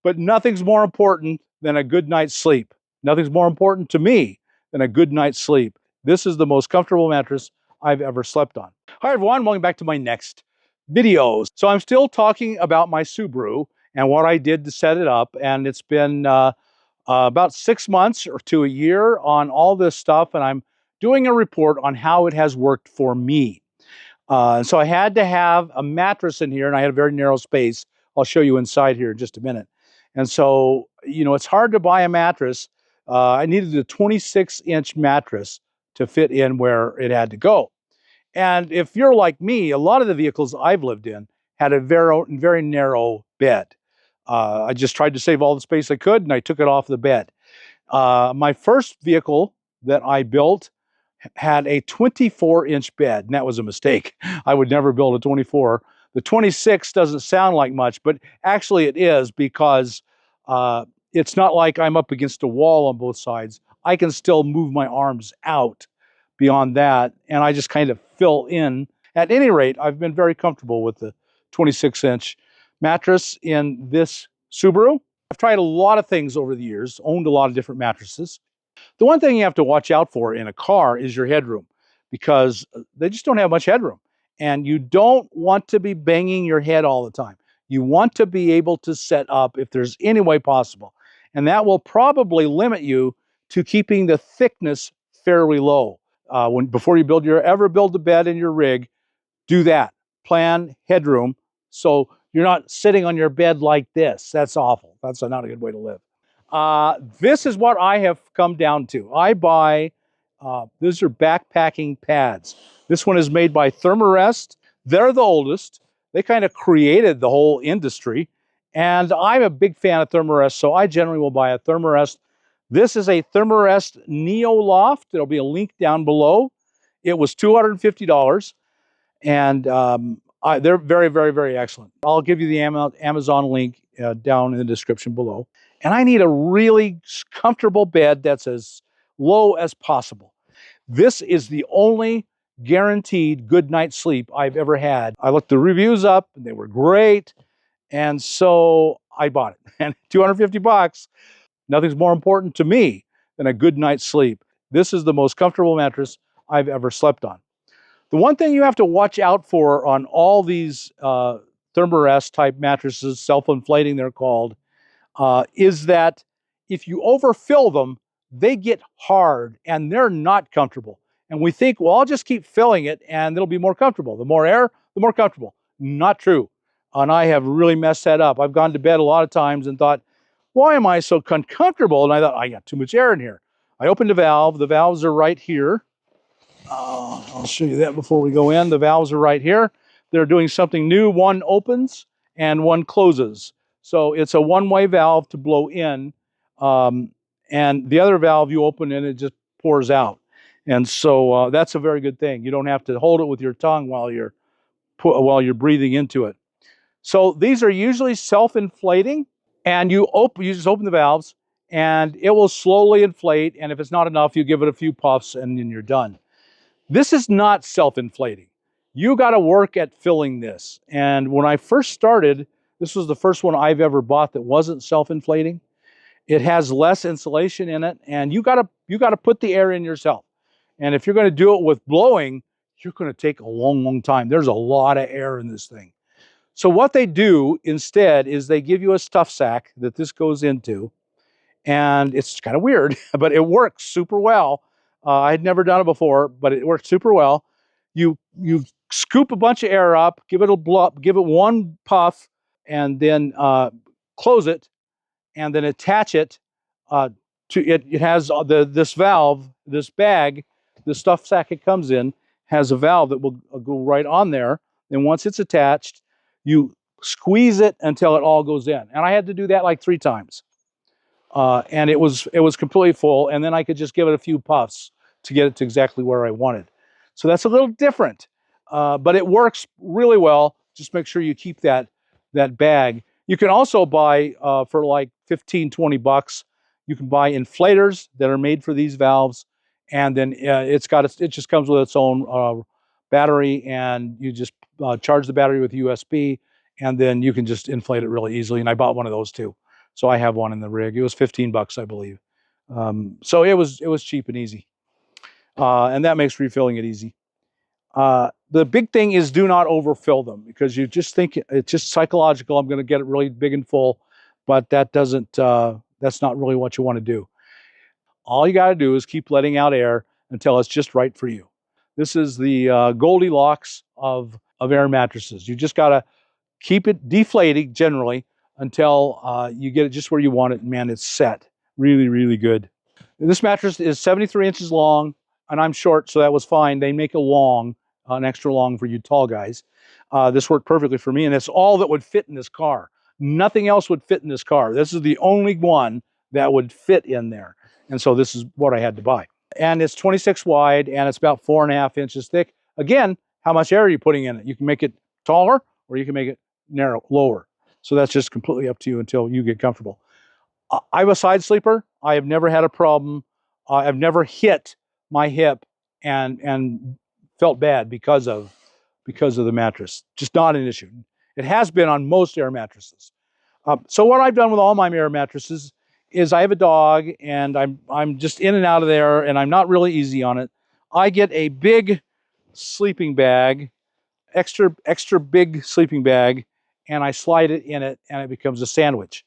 But nothing's more important than a good night's sleep. Nothing's more important to me than a good night's sleep. This is the most comfortable mattress I've ever slept on. Hi everyone, welcome back to my next video. So I'm still talking about my Subaru and what I did to set it up, and it's been about 6 months or to a year on all this stuff, and I'm doing a report on how it has worked for me. So I had to have a mattress in here, and I had a very narrow space. I'll show you inside here in just a minute. And so, you know, it's hard to buy a mattress. I needed a 26-inch mattress to fit in where it had to go. And if you're like me, a lot of the vehicles I've lived in had a very narrow bed. I just tried to save all the space I could, and I took it off the bed. My first vehicle that I built had a 24-inch bed, and that was a mistake. I would never build a 24. The 26 doesn't sound like much, but actually it is, because it's not like I'm up against a wall on both sides. I can still move my arms out beyond that, and I just kind of fill in. At any rate, I've been very comfortable with the 26-inch mattress in this Subaru. I've tried a lot of things over the years, owned a lot of different mattresses. The one thing you have to watch out for in a car is your headroom, because they just don't have much headroom. And you don't want to be banging your head all the time. You want to be able to set up if there's any way possible. And that will probably limit you to keeping the thickness fairly low. Before you ever build a bed in your rig, do that. Plan headroom so you're not sitting on your bed like this. That's awful. That's not a good way to live. This is what I have come down to. I buy, these are backpacking pads. This one is made by Therm-a-Rest. They're the oldest. They kind of created the whole industry. And I'm a big fan of Therm-a-Rest, so I generally will buy a Therm-a-Rest. This is a Therm-a-Rest NeoLoft. There'll be a link down below. It was $250. And they're very, very, very excellent. I'll give you the Amazon link down in the description below. And I need a really comfortable bed that's as low as possible. This is the only guaranteed good night's sleep I've ever had. I looked the reviews up, and they were great. And so I bought it. And 250 bucks, nothing's more important to me than a good night's sleep. This is the most comfortable mattress I've ever slept on. The one thing you have to watch out for on all these Therm-a-Rest type mattresses, self-inflating they're called, is that if you overfill them, they get hard and they're not comfortable. And we think, well, I'll just keep filling it and it'll be more comfortable. The more air, the more comfortable. Not true. And I have really messed that up. I've gone to bed a lot of times and thought, why am I so uncomfortable? And I thought, I got too much air in here. I opened a valve. The valves are right here. I'll show you that before we go in. The valves are right here. They're doing something new. One opens and one closes. So it's a one-way valve to blow in, and the other valve you open and it just pours out. And so that's a very good thing. You don't have to hold it with your tongue while you're breathing into it. So these are usually self-inflating, and you just open the valves and it will slowly inflate. And if it's not enough, you give it a few puffs and then you're done. This is not self-inflating. You got to work at filling this. And when I first started, this was the first one I've ever bought that wasn't self-inflating. It has less insulation in it, and you gotta put the air in yourself. And if you're going to do it with blowing, you're going to take a long, long time. There's a lot of air in this thing. So what they do instead is they give you a stuff sack that this goes into, and it's kind of weird, but it works super well. I had never done it before, but it works super well. You scoop a bunch of air up, give it one puff, and then close it, and then attach it to it. It has this valve, this bag, the stuff sack it comes in has a valve that will go right on there. And once it's attached, you squeeze it until it all goes in. And I had to do that like 3 times, and it was completely full. And then I could just give it a few puffs to get it to exactly where I wanted. So that's a little different, but it works really well. Just make sure you keep that bag. You can also buy for like 15, 20 bucks. You can buy inflators that are made for these valves, and then it just comes with its own battery, and you just charge the battery with USB, and then you can just inflate it really easily. And I bought one of those too. So I have one in the rig. It was 15 bucks, I believe. So it was cheap and easy. And that makes refilling it easy. The big thing is do not overfill them, because you just think it's just psychological. I'm going to get it really big and full, but that doesn't, that's not really what you want to do. All you got to do is keep letting out air until it's just right for you. This is the Goldilocks of air mattresses. You just got to keep it deflating generally until you get it just where you want it. And man, it's set. Really, really good. This mattress is 73 inches long, and I'm short, so that was fine. They make a long, an extra long for you tall guys. This worked perfectly for me, and it's all that would fit in this car. Nothing else would fit in this car. This is the only one that would fit in there. And so this is what I had to buy. And it's 26 wide, and it's about 4.5 inches thick. Again, how much air are you putting in it? You can make it taller, or you can make it narrow, lower. So that's just completely up to you until you get comfortable. I'm a side sleeper. I have never had a problem. I've never hit my hip and felt bad because of the mattress. Just not an issue. It has been on most air mattresses. So what I've done with all my air mattresses is I have a dog, and I'm just in and out of there, and I'm not really easy on it. I get a big sleeping bag, extra big sleeping bag, and I slide it in it, and it becomes a sandwich.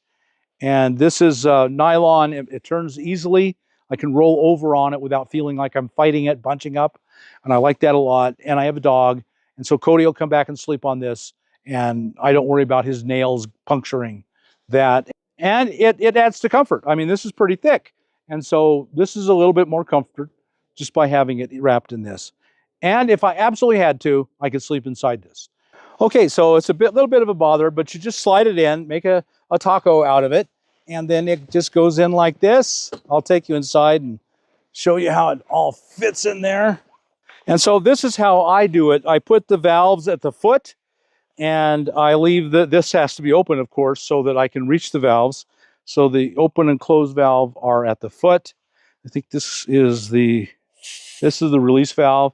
And this is nylon. It turns easily. I can roll over on it without feeling like I'm fighting it, bunching up. And I like that a lot. And I have a dog. And so Cody will come back and sleep on this. And I don't worry about his nails puncturing that. And it adds to comfort. I mean, this is pretty thick. And so this is a little bit more comfort just by having it wrapped in this. And if I absolutely had to, I could sleep inside this. Okay, so it's a little bit of a bother, but you just slide it in, make a taco out of it, and then it just goes in like this. I'll take you inside and show you how it all fits in there. And so this is how I do it. I put the valves at the foot, and I leave this has to be open, of course, so that I can reach the valves. So the open and close valve are at the foot. I think this is the release valve.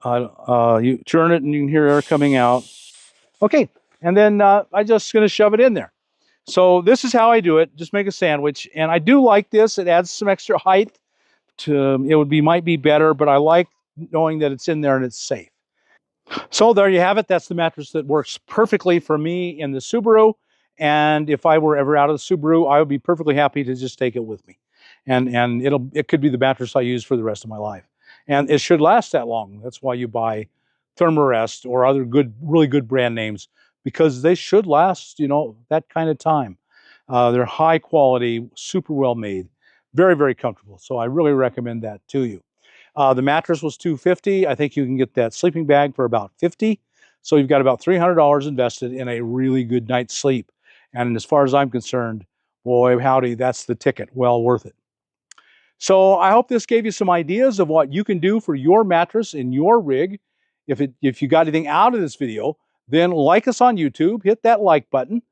You turn it and you can hear air coming out. Okay, and then I'm just going to shove it in there. So this is how I do it. Just make a sandwich, and I do like this. It adds some extra height. Might be better, but I like knowing that it's in there and it's safe. So there you have it. That's the mattress that works perfectly for me in the Subaru. And if I were ever out of the Subaru, I would be perfectly happy to just take it with me. And it could be the mattress I use for the rest of my life. And it should last that long. That's why you buy Therm-a-Rest or other really good brand names, because they should last, that kind of time. They're high quality, super well made, very, very comfortable. So I really recommend that to you. The mattress was $250. I think you can get that sleeping bag for about $50. So you've got about $300 invested in a really good night's sleep. And as far as I'm concerned, boy, howdy, that's the ticket. Well worth it. So I hope this gave you some ideas of what you can do for your mattress in your rig. If you got anything out of this video, then like us on YouTube, hit that like button,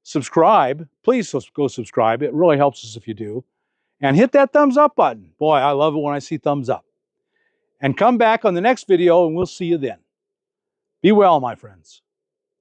subscribe. Please go subscribe. It really helps us if you do. And hit that thumbs up button. Boy, I love it when I see thumbs up. And come back on the next video, and we'll see you then. Be well, my friends.